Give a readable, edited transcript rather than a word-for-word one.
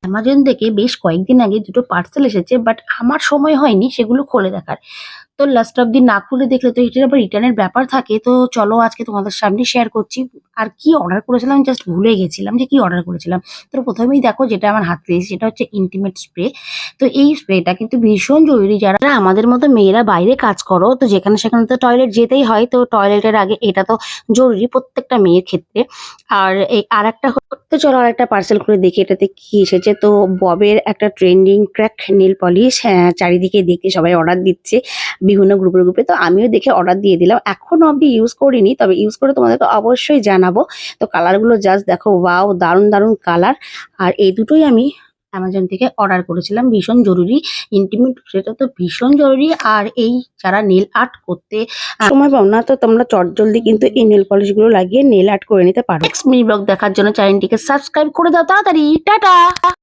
Amazon থেকে বেশ কয়েকদিন আগে দুটো পার্সেল এসেছে, বাট আমার সময় হয়নি সেগুলো খুলে দেখার। তো লাস্ট অব্দি না খুলে দেখলে তো এটার আবার রিটার্নের ব্যাপার থাকে। তো চলো আজকে তোমাদের সামনে শেয়ার করছি। আর কি অর্ডার করেছিলাম জাস্ট ভুলে গেছিলাম যে কি অর্ডার করেছিলাম। তো প্রথমেই দেখো যেটা আমার হাতে দিয়েছে সেটা হচ্ছে ইন্টিমেট স্প্রে। তো এই স্প্রেটা কিন্তু ভীষণ জরুরি, যারা আমাদের মতো মেয়েরা বাইরে কাজ করো, তো যেখানে সেখানে তো টয়লেট যেতেই হয়, তো টয়লেটের আগে এটা তো জরুরি প্রত্যেকটা মেয়ের ক্ষেত্রে। আর এই আরেকটা তো চলো আরেকটা পার্সেল করে দেখি এটাতে কি এসেছে। তো ববের একটা ট্রেন্ডিং ক্র্যাক নেল পলিশ, হ্যাঁ চারিদিকে দেখে সবাই অর্ডার দিচ্ছে বিভিন্ন গ্রুপে গ্রুপে। তো আমিও দেখে অর্ডার দিয়ে দিলাম। এখনো অবধি ইউজ করিনি, তবে ইউজ করে তোমাদেরকে অবশ্যই জানাবো। তো কালারগুলো জাস্ট দেখো, ওয়াও দারুণ দারুণ কালার। আর এই দুটোই আমি অ্যামাজন থেকে অর্ডার করেছিলাম, ভীষণ জরুরি। ইন্টিমেট সেটা তো ভীষণ জরুরি। আর এই যারা নেল আর্ট করতে সময় পাও না, তো তোমরা চটজলদি কিন্তু এই নেল পলিশ গুলো লাগিয়ে নেল আর্ট করে নিতে পারো। নেক্সট মিনি ব্লগ দেখার জন্য চ্যানেলটিকে সাবস্ক্রাইব করে দাও তাড়াতাড়ি। টাটা।